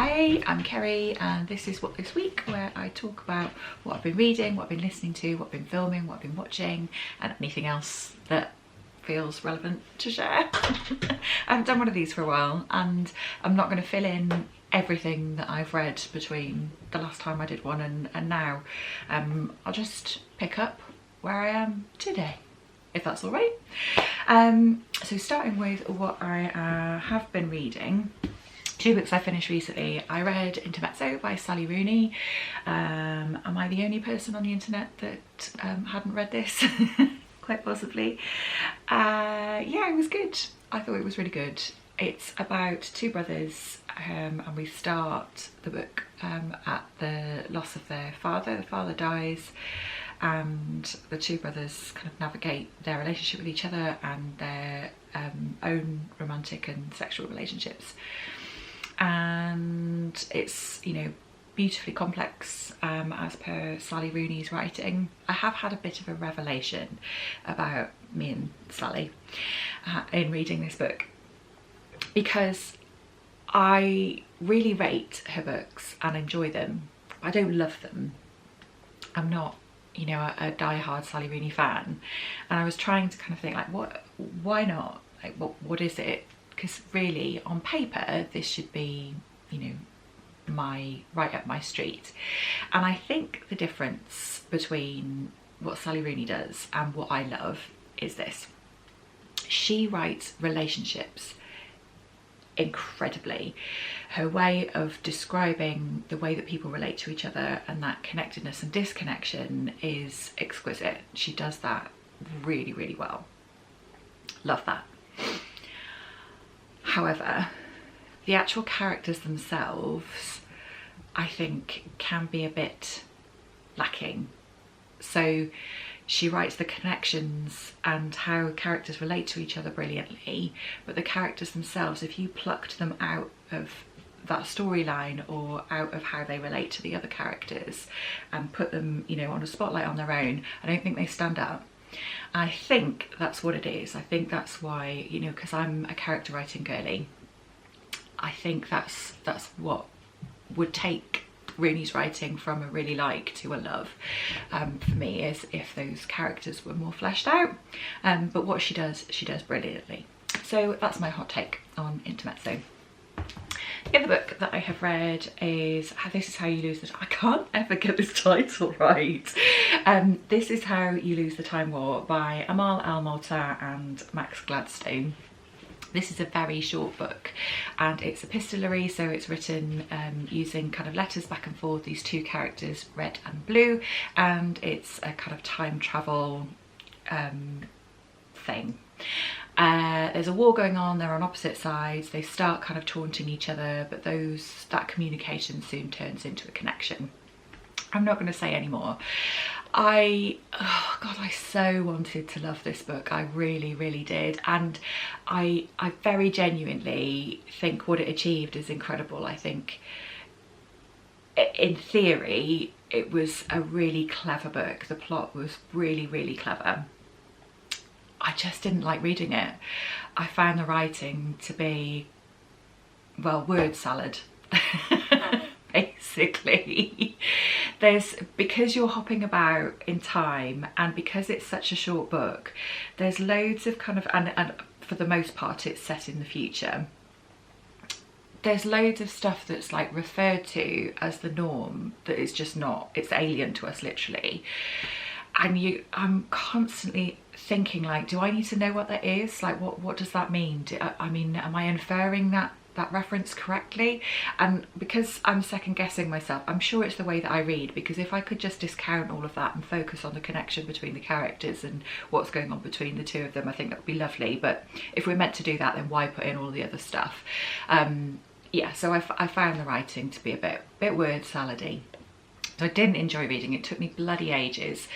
Hi, I'm Kerry and this is What This Week, where I talk about what I've been reading, what I've been listening to, what I've been filming, what I've been watching, and anything else that feels relevant to share. I haven't done one of these for a while and I'm not going to fill in everything that I've read between the last time I did one and now. I'll just pick up where I am today, if that's all right. So starting with what I have been reading. Two books I finished recently. I read Intermezzo by Sally Rooney. Am I the only person on the internet that hadn't read this? Quite possibly. Yeah, it was good. I thought it was really good. It's about two brothers and we start the book at the loss of their father. The father dies and the two brothers kind of navigate their relationship with each other and their own romantic and sexual relationships. And it's, you know, beautifully complex as per Sally Rooney's writing. I have had a bit of a revelation about me and Sally in reading this book, because I really rate her books and enjoy them. I don't love them. I'm not, you know, a die-hard Sally Rooney fan, and I was trying to kind of think like, why not? Like, what is it? Because really, on paper, this should be, you know, right up my street. And I think the difference between what Sally Rooney does and what I love is this. She writes relationships incredibly. Her way of describing the way that people relate to each other and that connectedness and disconnection is exquisite. She does that really, really well. Love that. However, the actual characters themselves, I think, can be a bit lacking. So she writes the connections and how characters relate to each other brilliantly, but the characters themselves, if you plucked them out of that storyline or out of how they relate to the other characters and put them, you know, on a spotlight on their own, I don't think they stand up. I think that's what it is. I think that's why, you know, because I'm a character writing girly, I think that's what would take Rooney's writing from a really like to a love for me, is if those characters were more fleshed out. But what she does brilliantly. So that's my hot take on Intermezzo. The other book that I have read is This Is How You Lose the Time. I can't ever get this title right. This Is How You Lose the Time War by Amal, El-Mohtar and Max Gladstone. This is a very short book and it's epistolary, so it's written using kind of letters back and forth, these two characters, Red and Blue, and it's a kind of time travel thing. There's a war going on, they're on opposite sides, they start kind of taunting each other, but that communication soon turns into a connection. I'm not going to say any more. Oh God, I so wanted to love this book. I really, really did. And I very genuinely think what it achieved is incredible. I think in theory, it was a really clever book. The plot was really, really clever. I just didn't like reading it. I found the writing to be, well, word salad. Basically, because you're hopping about in time and because it's such a short book, there's loads of kind of, and for the most part it's set in the future, there's loads of stuff that's like referred to as the norm that is just not, it's alien to us literally. And I'm constantly thinking like, do I need to know what that is? Like, what does that mean? I mean, am I inferring that reference correctly? And because I'm second guessing myself, I'm sure it's the way that I read, because if I could just discount all of that and focus on the connection between the characters and what's going on between the two of them, I think that would be lovely. But if we're meant to do that, then why put in all the other stuff? Yeah, so I found the writing to be a bit word salady. So I didn't enjoy reading it. It took me bloody ages,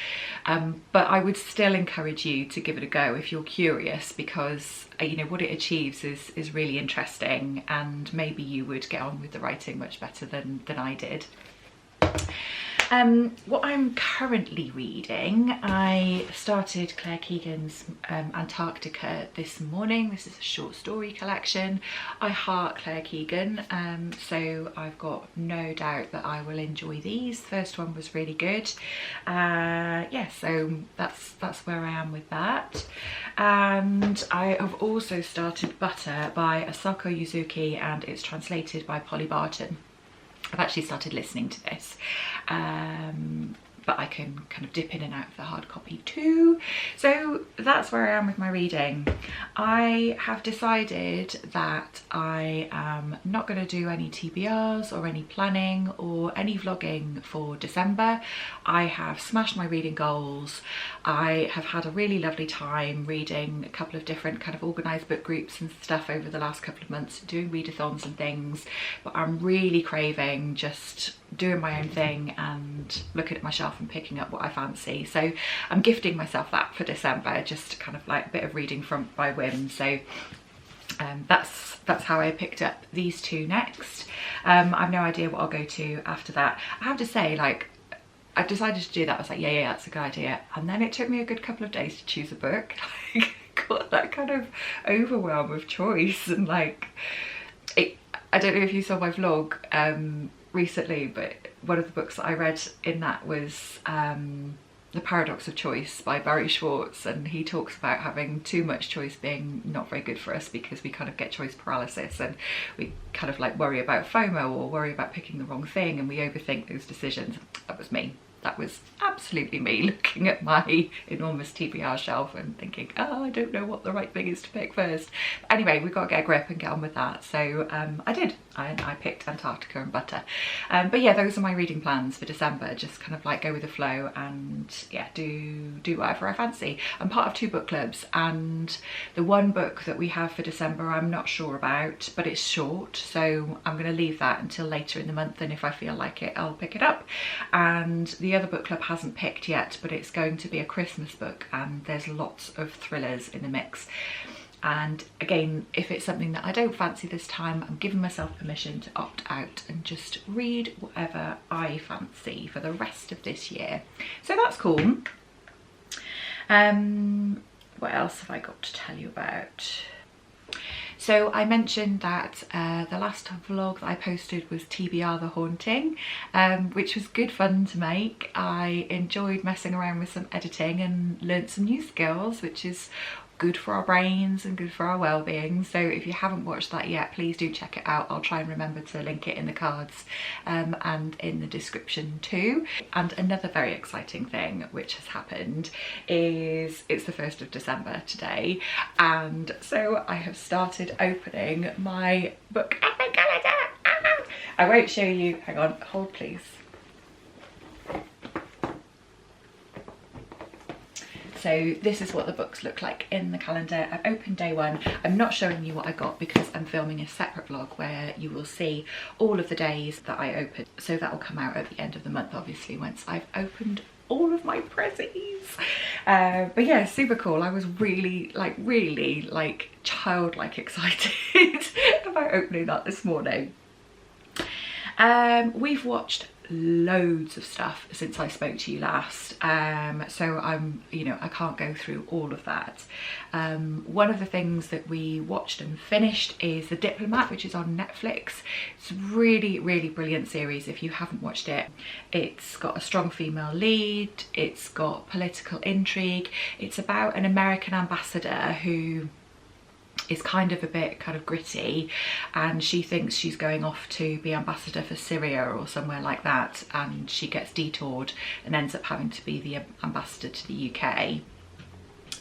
but I would still encourage you to give it a go if you're curious, because you know what it achieves is really interesting, and maybe you would get on with the writing much better than I did. What I'm currently reading, I started Claire Keegan's Antarctica this morning. This is a short story collection. I heart Claire Keegan, so I've got no doubt that I will enjoy these. First one was really good. Yeah, so that's where I am with that. And I have also started Butter by Asako Yuzuki, and it's translated by Barton. I've actually started listening to this, but I can kind of dip in and out of the hard copy too. So that's where I am with my reading. I have decided that I am not going to do any TBRs or any planning or any vlogging for December. I have smashed my reading goals. I have had a really lovely time reading a couple of different kind of organised book groups and stuff over the last couple of months, doing readathons and things, but I'm really craving just doing my own thing and looking at my shelf and picking up what I fancy. So I'm gifting myself that for December, just kind of like a bit of reading from by whim. So that's how I picked up these two next. I've no idea what I'll go to after that. I have to say, like, I've decided to do that. I was like, yeah, that's a good idea. And then it took me a good couple of days to choose a book. Like, got that kind of overwhelm of choice, and like, I don't know if you saw my vlog recently, but one of the books that I read in that was The Paradox of Choice by Barry Schwartz, and he talks about having too much choice being not very good for us because we kind of get choice paralysis, and we kind of like worry about FOMO or worry about picking the wrong thing, and we overthink those decisions. That was me. That was absolutely me, looking at my enormous TBR shelf and thinking, oh, I don't know what the right thing is to pick first. But anyway, we've got to get a grip and get on with that. So I did. I picked Antarctica and Butter. But yeah, those are my reading plans for December. Just kind of like go with the flow and yeah, do whatever I fancy. I'm part of 2 book clubs, and the one book that we have for December I'm not sure about, but it's short, so I'm going to leave that until later in the month, and if I feel like it, I'll pick it up. And the other book club hasn't picked yet, but it's going to be a Christmas book, and there's lots of thrillers in the mix. And again, if it's something that I don't fancy this time, I'm giving myself permission to opt out and just read whatever I fancy for the rest of this year. So that's cool. What else have I got to tell you about? So I mentioned that the last vlog that I posted was TBR The Haunting, which was good fun to make. I enjoyed messing around with some editing and learnt some new skills, which is good for our brains and good for our well-being. So if you haven't watched that yet, please do check it out. I'll try and remember to link it in the cards and in the description too. And another very exciting thing which has happened is it's the 1st of December today, and so I have started opening my book advent calendar. I won't show you, hang on, hold please. So this is what the books look like in the calendar. I've opened day 1. I'm not showing you what I got because I'm filming a separate vlog where you will see all of the days that I opened. So that will come out at the end of the month, obviously, once I've opened all of my prezzies. But yeah, super cool. I was really childlike excited about opening that this morning. We've watched loads of stuff since I spoke to you last, so I can't go through all of that. One of the things that we watched and finished is The Diplomat, which is on Netflix. It's a really brilliant series. If you haven't watched it, it's got a strong female lead, it's got political intrigue, it's about an American ambassador who is kind of a bit kind of gritty, and she thinks she's going off to be ambassador for Syria or somewhere like that, and she gets detoured and ends up having to be the ambassador to the UK.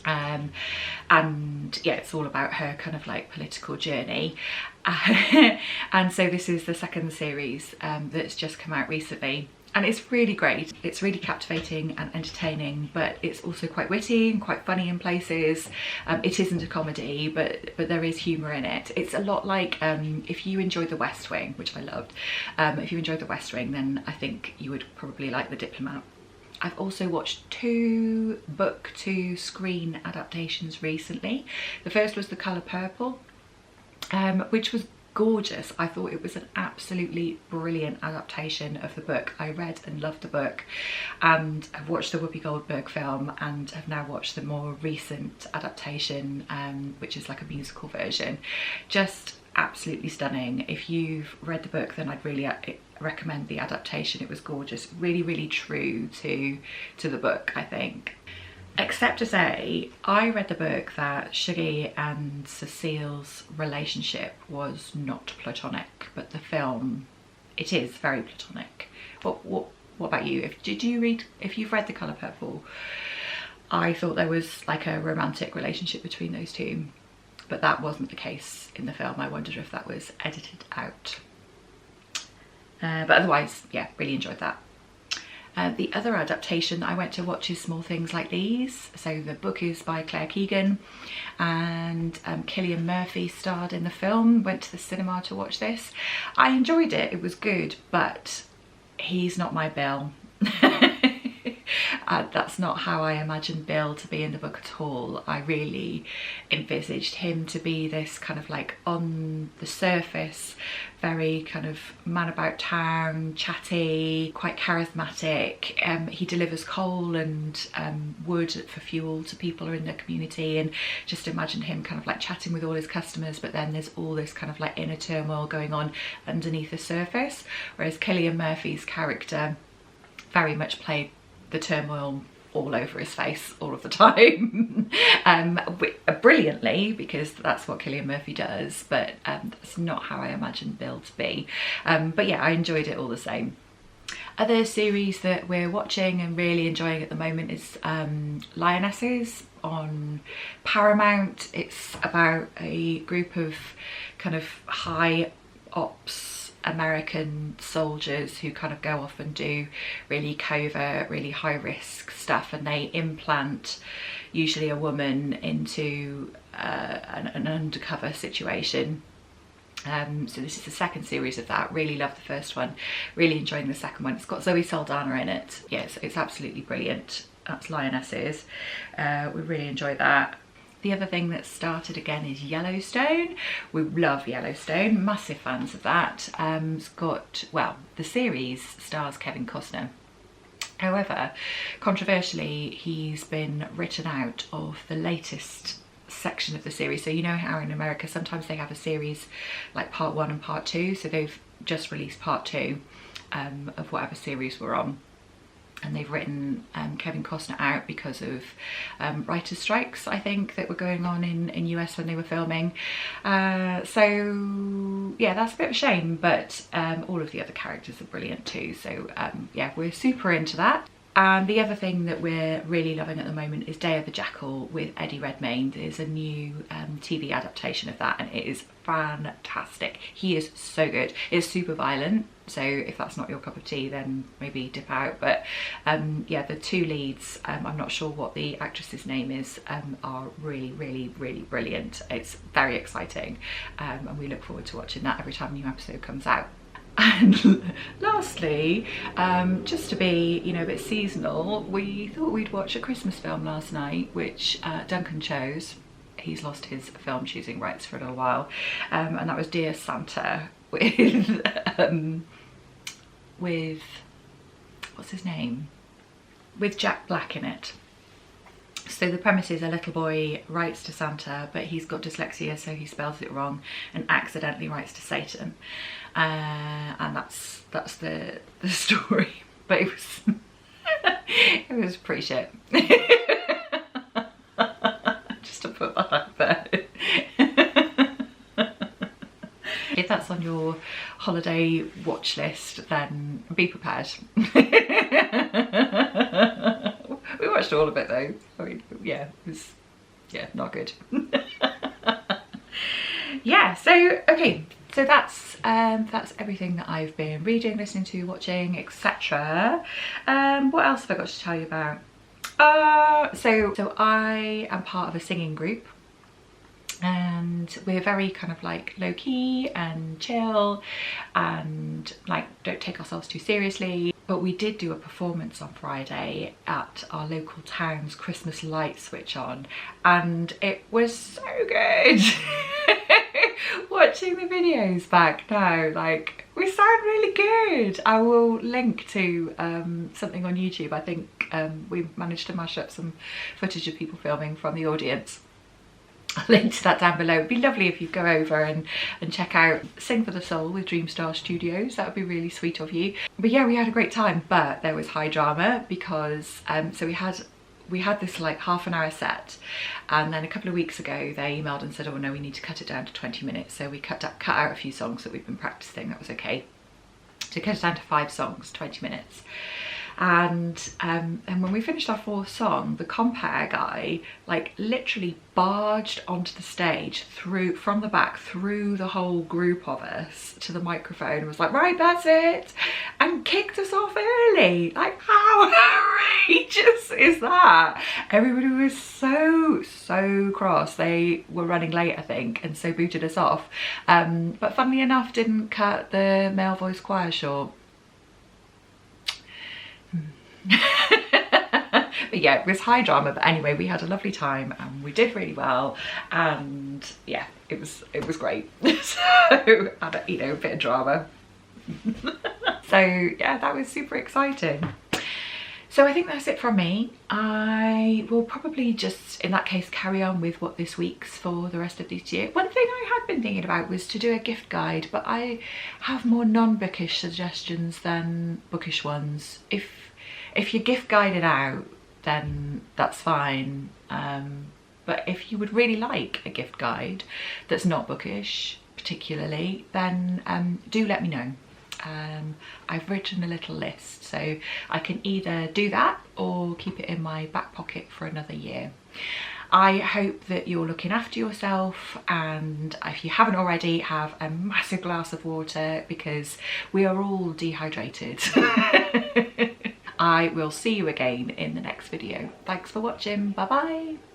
And yeah, it's all about her kind of like political journey. And so this is the 2nd series that's just come out recently. And it's really great. It's really captivating and entertaining, but it's also quite witty and quite funny in places. It isn't a comedy, but there is humour in it. It's a lot like if you enjoyed The West Wing, which I loved. If you enjoyed The West Wing, then I think you would probably like The Diplomat. I've also watched 2 book to screen adaptations recently. The first was The Colour Purple, which was gorgeous. I thought it was an absolutely brilliant adaptation of the book. I read and loved the book, and I've watched the Whoopi Goldberg film and have now watched the more recent adaptation, which is like a musical version. Just absolutely stunning. If you've read the book, then I'd really recommend the adaptation. It was gorgeous, really true to the book, I think. Except to say, I read the book that Shuggy and Cecile's relationship was not platonic, but the film, it is very platonic. What about you? If you've read The Colour Purple, I thought there was like a romantic relationship between those two, but that wasn't the case in the film. I wondered if that was edited out. But otherwise, yeah, really enjoyed that. The other adaptation that I went to watch is Small Things Like These. So the book is by Claire Keegan, and Cillian Murphy starred in the film. Went to the cinema to watch this. I enjoyed it, it was good, but he's not my Bill. That's not how I imagined Bill to be in the book at all. I really envisaged him to be this kind of like on the surface, very kind of man about town, chatty, quite charismatic. He delivers coal and wood for fuel to people in the community, and just imagine him kind of like chatting with all his customers, but then there's all this kind of like inner turmoil going on underneath the surface. Whereas Cillian Murphy's character very much played the turmoil all over his face all of the time. Brilliantly, because that's what Cillian Murphy does, but that's not how I imagined Bill to be. But yeah, I enjoyed it all the same. Other series that we're watching and really enjoying at the moment is Lionesses on Paramount. It's about a group of kind of high ops American soldiers who kind of go off and do really covert, really high risk stuff, and they implant usually a woman into an undercover situation. So this is the second series of that. Really loved the first one, really enjoying the second one. It's got Zoe Saldana in it. Yes, it's absolutely brilliant. That's Lionesses. We really enjoy that. The other thing that started again is Yellowstone. We love Yellowstone, massive fans of that. It's got, well, the series stars Kevin Costner. However, controversially, he's been written out of the latest section of the series. So you know how in America sometimes they have a series like part 1 and part 2. So they've just released part 2 of whatever series we're on. And they've written Kevin Costner out because of writers' strikes, I think, that were going on in US when they were filming. So yeah, that's a bit of a shame, but all of the other characters are brilliant too. So yeah, we're super into that. And the other thing that we're really loving at the moment is Day of the Jackal with Eddie Redmayne. There's a new TV adaptation of that, and it is fantastic. He is so good. It's super violent, so if that's not your cup of tea, then maybe dip out. But yeah, the two leads, I'm not sure what the actress's name is, are really brilliant. It's very exciting, and we look forward to watching that every time a new episode comes out. And lastly, just to be, you know, a bit seasonal, we thought we'd watch a Christmas film last night, which Duncan chose. He's lost his film choosing rights for a little while, and that was Dear Santa with what's his name? With Jack Black in it. So the premise is a little boy writes to Santa, but he's got dyslexia, so he spells it wrong and accidentally writes to Satan. And that's the story. But it was it was pretty shit. Just to put that out there. If that's on your holiday watch list, then be prepared. We watched all of it though. I mean, yeah, it was, yeah, not good. Yeah, so okay, so that's everything that I've been reading, listening to, watching, etc. What else have I got to tell you about? So I am part of a singing group, and we're very kind of like low-key and chill and like don't take ourselves too seriously. But we did do a performance on Friday at our local town's Christmas light switch on, and it was so good. watching the videos back now, like, we sound really good. I will link to something on YouTube. I think we've managed to mash up some footage of people filming from the audience. I'll link to that down below. It'd be lovely if you go over and check out Sing for the Soul with Dreamstar Studios. That would be really sweet of you. But yeah, we had a great time, but there was high drama because so we had this like half an hour set, and then a couple of weeks ago they emailed and said, oh no, we need to cut it down to 20 minutes. So we cut out a few songs that we've been practicing. That was okay. So cut it down to 5 songs, 20 minutes. And when we finished our 4th song, the compere guy like literally barged onto the stage from the back through the whole group of us to the microphone and was like, right, that's it, and kicked us off early. Like, how outrageous is that? Everybody was so cross. They were running late, I think, and so booted us off, but funnily enough didn't cut the male voice choir short. But yeah, it was high drama, but anyway, we had a lovely time and we did really well, and yeah, it was great. So, you know, a bit of drama. So yeah, that was super exciting. So I think that's it from me. I will probably just, in that case, carry on with what this week's for the rest of this year. One thing I had been thinking about was to do a gift guide, but I have more non-bookish suggestions than bookish ones. If you're gift guided out, then that's fine. But if you would really like a gift guide that's not bookish particularly, then do let me know. I've written a little list, so I can either do that or keep it in my back pocket for another year. I hope that you're looking after yourself, and if you haven't already, have a massive glass of water because we are all dehydrated. I will see you again in the next video. Thanks for watching. Bye bye.